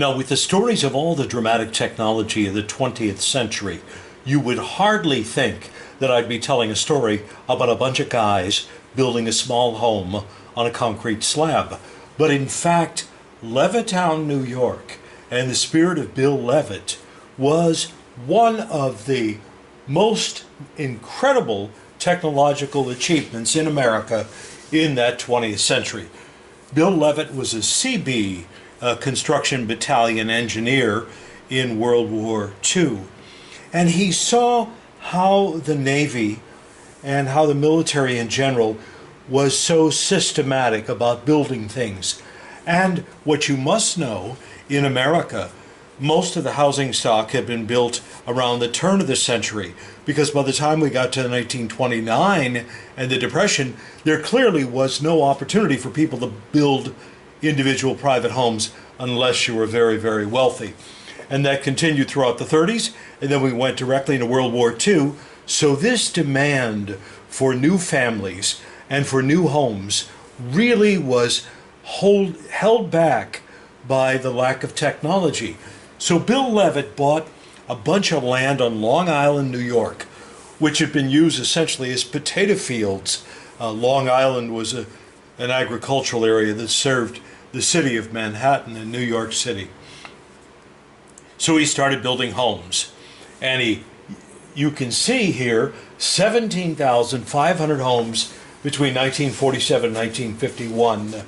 Now, with the stories of all the dramatic technology of the 20th century, you would hardly think that I'd be telling a story about a bunch of guys building a small home on a concrete slab. But in fact, Levittown, New York, and the spirit of Bill Levitt was one of the most incredible technological achievements in America in that 20th century. Bill Levitt was a CB, construction battalion engineer in World War II. And he saw how the Navy and how the military in general was so systematic about building things. And what you must know, in America, most of the housing stock had been built around the turn of the century, because by the time we got to 1929 and the Depression, there clearly was no opportunity for people to build individual private homes unless you were very, very wealthy. And that continued throughout the 30s, and then we went directly into World War II. So this demand for new families and for new homes really was held back by the lack of technology. So Bill Levitt bought a bunch of land on Long Island, New York, which had been used essentially as potato fields. Long Island was an agricultural area that served the city of Manhattan and New York City. So he started building homes. And you can see here 17,500 homes between 1947 and 1951.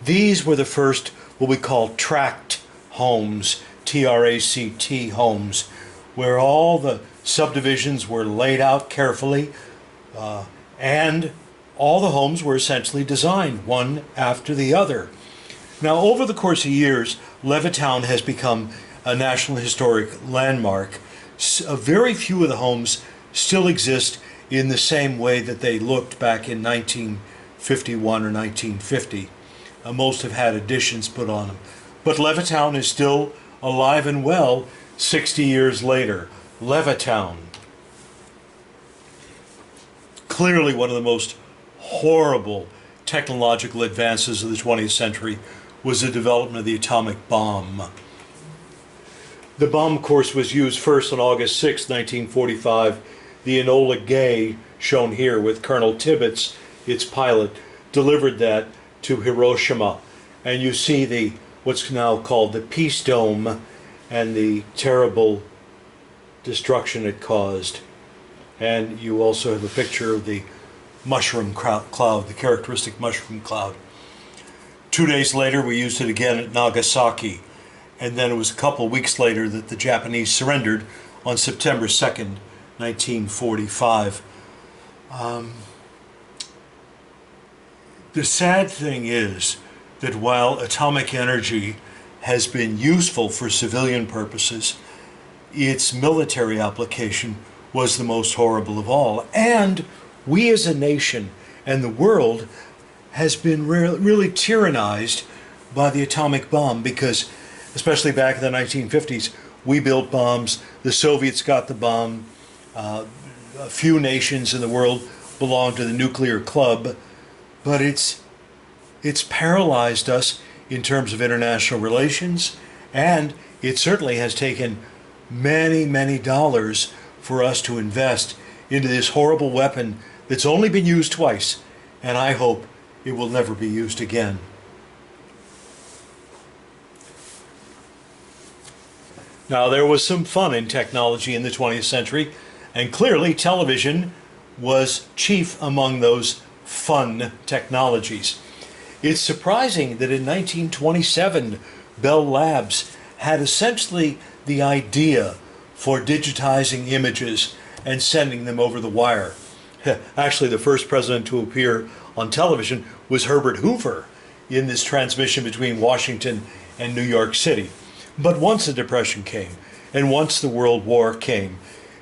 These were the first what we call tract homes, TRACT homes, where all the subdivisions were laid out carefully, and all the homes were essentially designed one after the other. Now, over the course of years, Levittown has become a National Historic Landmark. Very few of the homes still exist in the same way that they looked back in 1951 or 1950. Most have had additions put on them. But Levittown is still alive and well 60 years later. Levittown. Clearly one of the most horrible technological advances of the 20th century was the development of the atomic bomb. The bomb, of course, was used first on August 6, 1945. The Enola Gay, shown here with Colonel Tibbets, its pilot, delivered that to Hiroshima. And you see what's now called the Peace Dome and the terrible destruction it caused. And you also have a picture of the mushroom cloud, the characteristic mushroom cloud. 2 days later, we used it again at Nagasaki. And then it was a couple weeks later that the Japanese surrendered on September 2nd, 1945. The sad thing is that while atomic energy has been useful for civilian purposes, its military application was the most horrible of all. And we as a nation and the world has been really tyrannized by the atomic bomb, because especially back in the 1950s, we built bombs, the Soviets got the bomb, a few nations in the world belong to the nuclear club, but it's paralyzed us in terms of international relations, and it certainly has taken many, many dollars for us to invest into this horrible weapon that's only been used twice, and I hope it will never be used again. Now, there was some fun in technology in the 20th century, and clearly television was chief among those fun technologies. It's surprising that in 1927, Bell Labs had essentially the idea for digitizing images and sending them over the wire. Actually, the first president to appear on television was Herbert Hoover in this transmission between Washington and New York City. But once the Depression came, and once the World War came,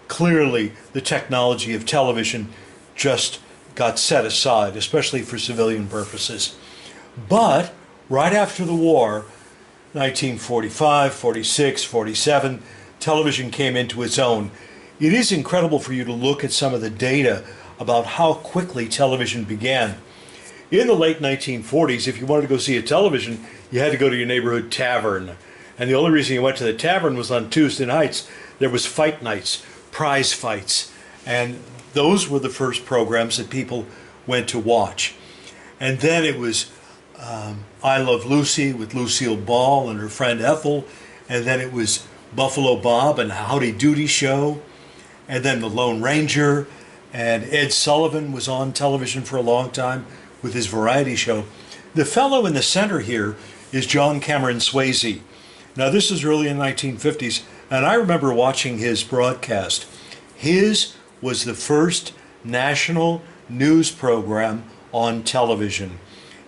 clearly the technology of television just got set aside, especially for civilian purposes. But right after the war, 1945, 46, 47, television came into its own. It is incredible for you to look at some of the data about how quickly television began. In the late 1940s, if you wanted to go see a television, you had to go to your neighborhood tavern. And the only reason you went to the tavern was on Tuesday nights. There was fight nights, prize fights. And those were the first programs that people went to watch. And then it was I Love Lucy with Lucille Ball and her friend Ethel. And then it was Buffalo Bob and Howdy Doody Show. And then The Lone Ranger. And Ed Sullivan was on television for a long time with his variety show. The fellow in the center here is John Cameron Swayze. Now this is early in the 1950s, and I remember watching his broadcast. His was the first national news program on television.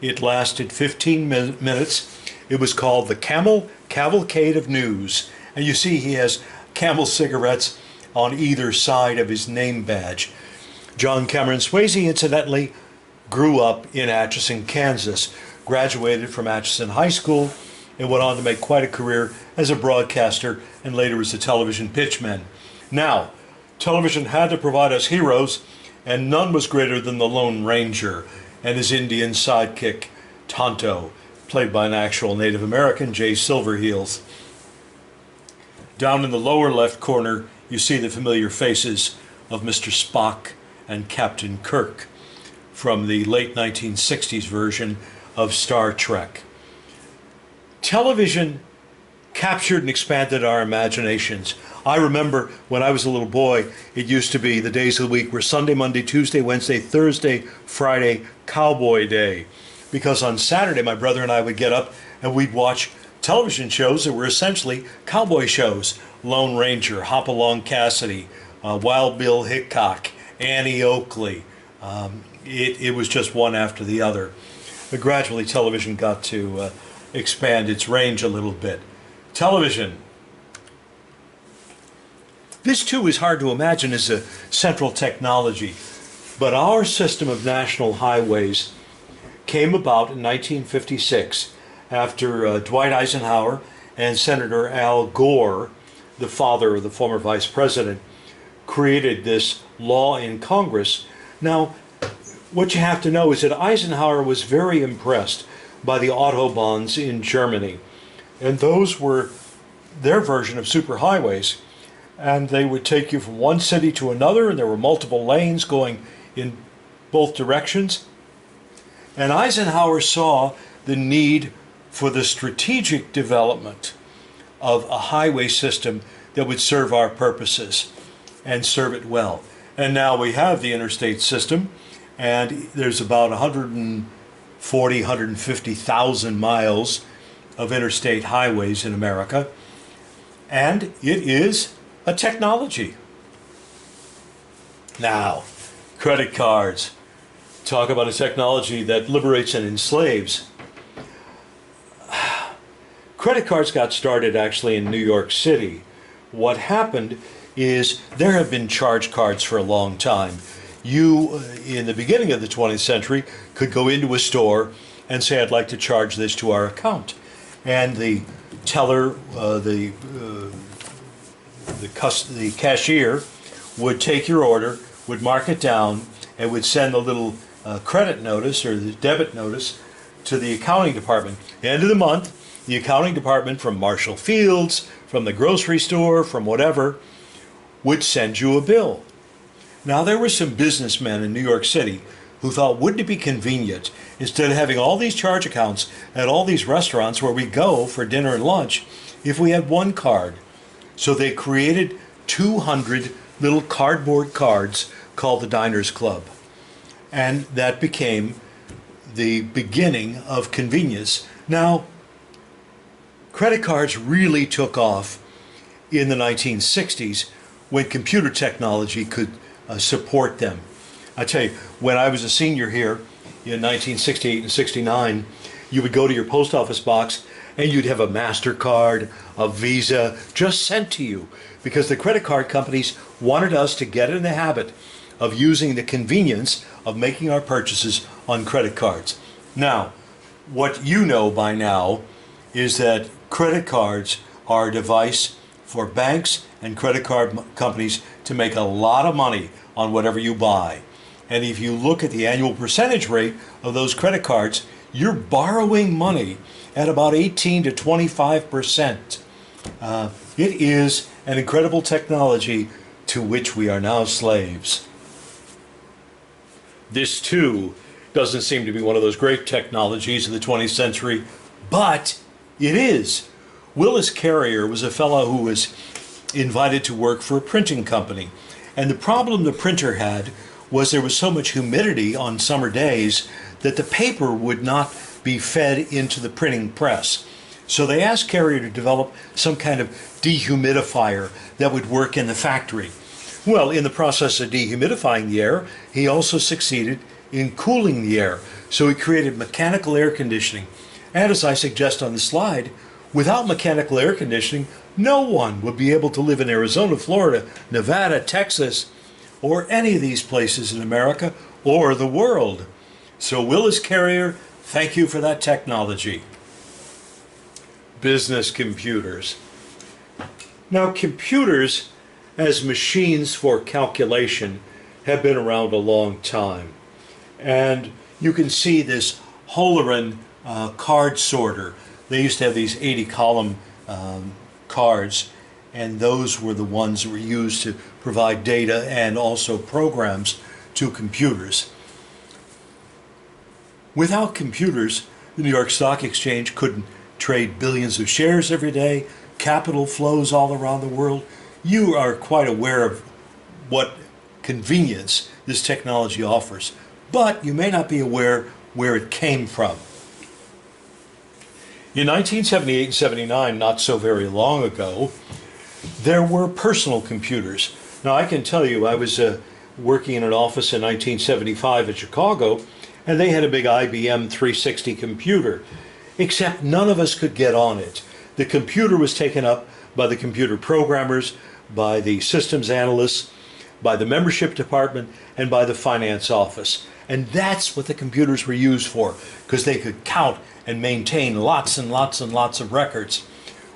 It lasted 15 minutes. It was called the Camel Cavalcade of News. And you see he has Camel cigarettes on either side of his name badge. John Cameron Swayze, incidentally, grew up in Atchison, Kansas, graduated from Atchison High School, and went on to make quite a career as a broadcaster and later as a television pitchman. Now, television had to provide us heroes, and none was greater than the Lone Ranger and his Indian sidekick, Tonto, played by an actual Native American, Jay Silverheels. Down in the lower left corner, you see the familiar faces of Mr. Spock and Captain Kirk from the late 1960s version of Star Trek. Television captured and expanded our imaginations. I remember when I was a little boy, it used to be the days of the week were Sunday, Monday, Tuesday, Wednesday, Thursday, Friday, Cowboy Day. Because on Saturday, my brother and I would get up and we'd watch television shows that were essentially cowboy shows. Lone Ranger, Hopalong Cassidy, Wild Bill Hickok, Annie Oakley. It was just one after the other. But gradually television got to expand its range a little bit. Television. This too is hard to imagine as a central technology, but our system of national highways came about in 1956 after Dwight Eisenhower and Senator Al Gore, the father of the former vice president, created this law in Congress. Now, what you have to know is that Eisenhower was very impressed by the Autobahns in Germany. And those were their version of superhighways. And they would take you from one city to another, and there were multiple lanes going in both directions. And Eisenhower saw the need for the strategic development of a highway system that would serve our purposes and serve it well. And now we have the interstate system, and there's about 150,000 miles of interstate highways in America, and it is a technology. Now, credit cards. Talk about a technology that liberates and enslaves. Credit cards got started actually in New York City. What happened is there have been charge cards for a long time. You, in the beginning of the 20th century, could go into a store and say, I'd like to charge this to our account. And the teller, the cashier, would take your order, would mark it down, and would send a little credit notice or the debit notice to the accounting department. At the end of the month, the accounting department from Marshall Fields, from the grocery store, from whatever, would send you a bill. Now, there were some businessmen in New York City who thought, wouldn't it be convenient, instead of having all these charge accounts at all these restaurants where we go for dinner and lunch, if we had one card? So they created 200 little cardboard cards called the Diners Club. And that became the beginning of convenience. Now, credit cards really took off in the 1960s when computer technology could support them. I tell you, when I was a senior here in 1968 and 69, you would go to your post office box and you'd have a MasterCard, a Visa, just sent to you because the credit card companies wanted us to get in the habit of using the convenience of making our purchases on credit cards. Now, what you know by now is that credit cards are a device for banks and credit card companies to make a lot of money on whatever you buy. And if you look at the annual percentage rate of those credit cards, you're borrowing money at about 18 to 25%. It is an incredible technology to which we are now slaves. This, too, doesn't seem to be one of those great technologies of the 20th century, but it is. Willis Carrier was a fellow who was invited to work for a printing company. And the problem the printer had was there was so much humidity on summer days that the paper would not be fed into the printing press. So they asked Carrier to develop some kind of dehumidifier that would work in the factory. Well, in the process of dehumidifying the air, he also succeeded in cooling the air. So he created mechanical air conditioning. And as I suggest on the slide, without mechanical air conditioning, no one would be able to live in Arizona, Florida, Nevada, Texas, or any of these places in America or the world. So Willis Carrier, thank you for that technology. Business computers. Now, computers as machines for calculation have been around a long time. And you can see this Holoran card sorter. They used to have these 80-column cards, and those were the ones that were used to provide data and also programs to computers. Without computers, the New York Stock Exchange couldn't trade billions of shares every day, capital flows all around the world. You are quite aware of what convenience this technology offers, but you may not be aware where it came from. In 1978 and 79, not so very long ago, there were personal computers. Now, I can tell you, I was working in an office in 1975 in Chicago, and they had a big IBM 360 computer, except none of us could get on it. The computer was taken up by the computer programmers, by the systems analysts, by the membership department, and by the finance office. And that's what the computers were used for, because they could count and maintain lots and lots and lots of records.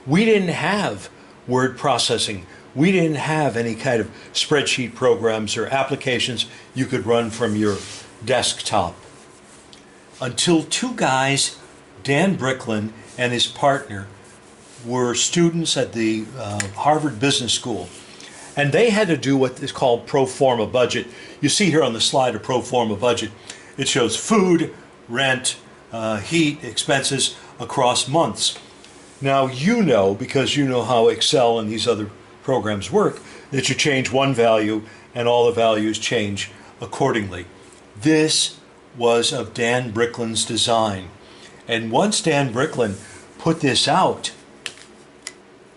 We didn't have word processing. We didn't have any kind of spreadsheet programs or applications you could run from your desktop. Until two guys, Dan Bricklin and his partner, were students at the Harvard Business School. And they had to do what is called pro forma budget. You see here on the slide a pro forma budget. It shows food, rent, heat, expenses across months. Now you know, because you know how Excel and these other programs work, that you change one value and all the values change accordingly. This was of Dan Bricklin's design. And once Dan Bricklin put this out,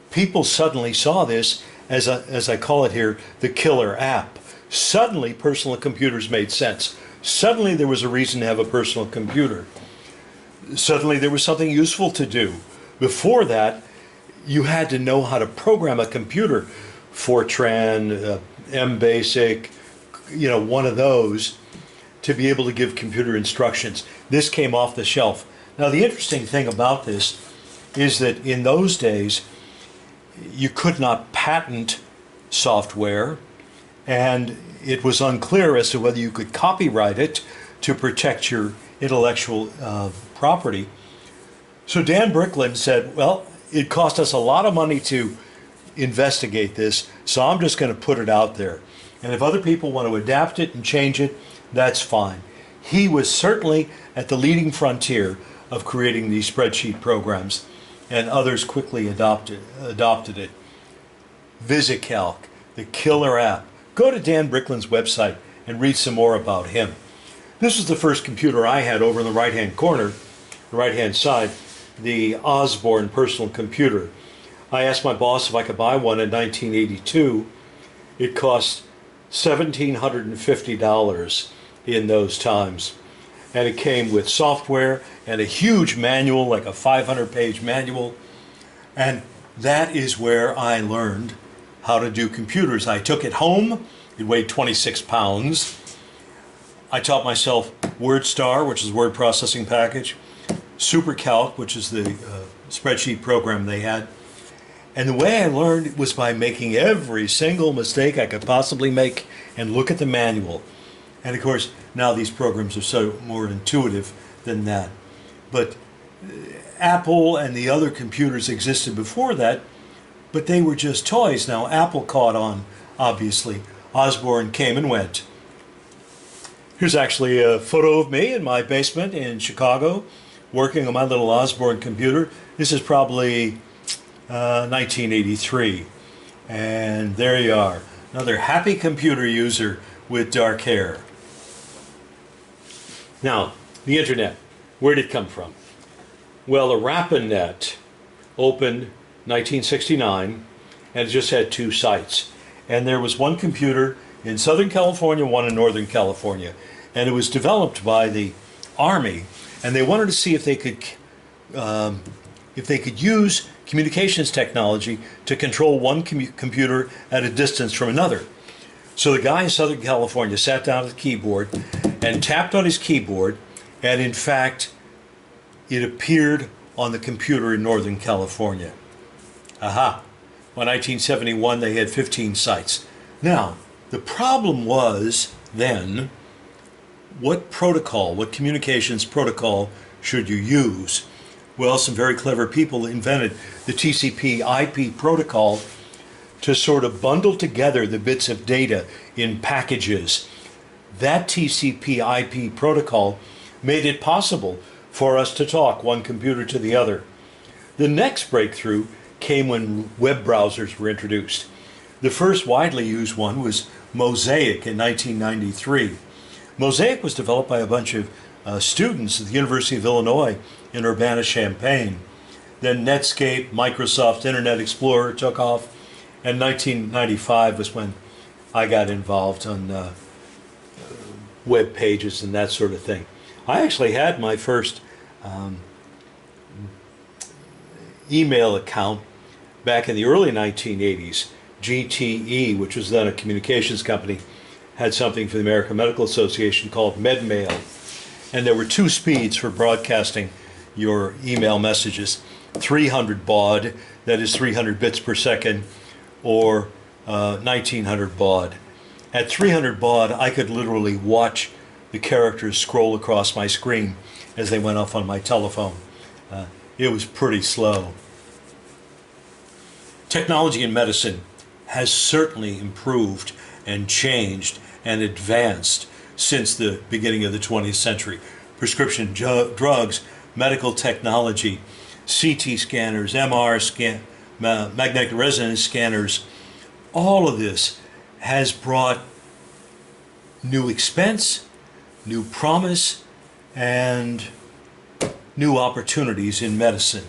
people suddenly saw this as I call it here, the killer app. Suddenly personal computers made sense. Suddenly there was a reason to have a personal computer. Suddenly there was something useful to do. Before that, you had to know how to program a computer, Fortran, MBasic, one of those, to be able to give computer instructions. This came off the shelf. Now the interesting thing about this is that in those days, you could not patent software, and it was unclear as to whether you could copyright it to protect your intellectual property. So Dan Bricklin said, well, it cost us a lot of money to investigate this, so I'm just going to put it out there. And if other people want to adapt it and change it, that's fine. He was certainly at the leading frontier of creating these spreadsheet programs, and others quickly adopted it. VisiCalc, the killer app. Go to Dan Bricklin's website and read some more about him. This was the first computer I had over in the right-hand corner, the right-hand side, the Osborne personal computer. I asked my boss if I could buy one in 1982. It cost $1,750 in those times. And it came with software and a huge manual, like a 500-page manual. And that is where I learned how to do computers. I took it home. It weighed 26 pounds. I taught myself WordStar, which is a word processing package, SuperCalc, which is the spreadsheet program they had. And the way I learned was by making every single mistake I could possibly make and look at the manual. And of course, now these programs are so more intuitive than that. But Apple and the other computers existed before that, but they were just toys. Now, Apple caught on, obviously. Osborne came and went. Here's actually a photo of me in my basement in Chicago, working on my little Osborne computer. This is probably 1983. And there you are, another happy computer user with dark hair. Now, the internet, where did it come from? Well, the Rapinet opened 1969, and it just had 2 sites. And there was one computer in Southern California, one in Northern California. And it was developed by the Army, and they wanted to see if they could use communications technology to control one computer at a distance from another. So the guy in Southern California sat down at the keyboard and tapped on his keyboard, and in fact, it appeared on the computer in Northern California. Aha! By 1971, they had 15 sites. Now, the problem was then, what protocol, what communications protocol should you use? Well, some very clever people invented the TCP/IP protocol to sort of bundle together the bits of data in packages. That TCP/IP protocol made it possible for us to talk one computer to the other. The next breakthrough came when web browsers were introduced. The first widely used one was Mosaic in 1993. Mosaic was developed by a bunch of students at the University of Illinois in Urbana-Champaign. Then Netscape, Microsoft Internet Explorer took off, and 1995 was when I got involved on web pages and that sort of thing. I actually had my first email account back in the early 1980s. GTE, which was then a communications company, had something for the American Medical Association called MedMail. And there were 2 speeds for broadcasting your email messages. 300 baud, that is 300 bits per second, or 1900 baud. At 300 baud, I could literally watch the characters scroll across my screen as they went off on my telephone. It was pretty slow. Technology in medicine has certainly improved and changed and advanced since the beginning of the 20th century. Prescription drugs, medical technology, CT scanners, magnetic resonance scanners, all of this has brought new expense, new promise, and new opportunities in medicine.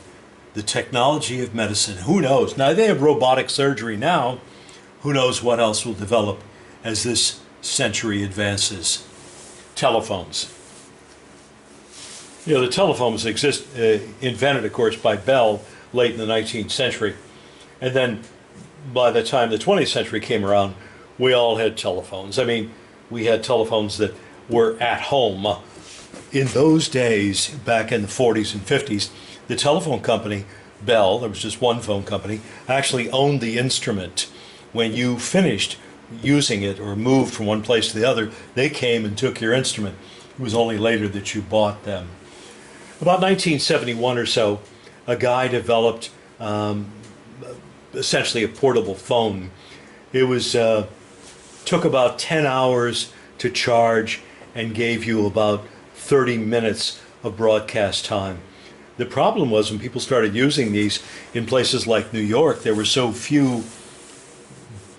The technology of medicine, who knows? Now they have robotic surgery now. Who knows what else will develop as this century advances? Telephones. You know, the telephones invented, of course, by Bell late in the 19th century. And then by the time the 20th century came around, we all had telephones. I mean, we had telephones that were at home. In those days, back in the 40s and 50s, the telephone company, Bell, there was just one phone company, actually owned the instrument. When you finished using it or moved from one place to the other, they came and took your instrument. It was only later that you bought them. About 1971 or so, a guy developed essentially a portable phone. It was took about 10 hours to charge and gave you about 30 minutes of broadcast time. The problem was when people started using these in places like New York, there were so few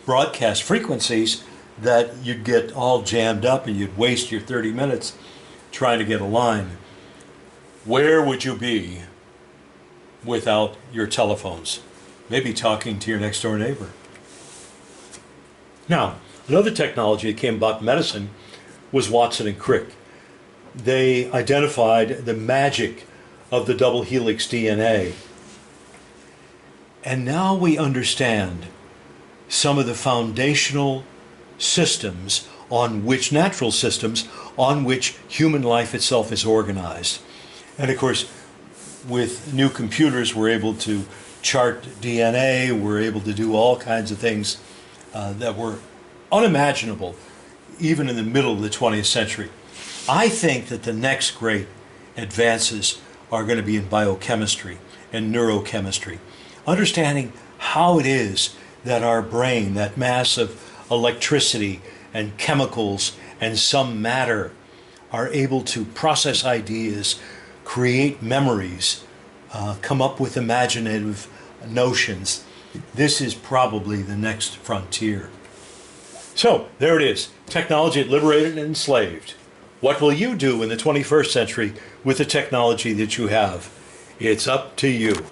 broadcast frequencies that you'd get all jammed up and you'd waste your 30 minutes trying to get a line. Where would you be without your telephones? Maybe talking to your next door neighbor. Now, another technology that came about in medicine was Watson and Crick. They identified the magic of the double helix DNA. And now we understand some of the foundational systems on which, natural systems, on which human life itself is organized. And of course, with new computers, we're able to chart DNA, we're able to do all kinds of things that were unimaginable even in the middle of the 20th century. I think that the next great advances are going to be in biochemistry and neurochemistry. understanding how it is that our brain, that mass of electricity and chemicals and some matter, are able to process ideas, create memories, come up with imaginative notions. This is probably the next frontier. So there it is, technology that liberated and enslaved. What will you do in the 21st century with the technology that you have? It's up to you.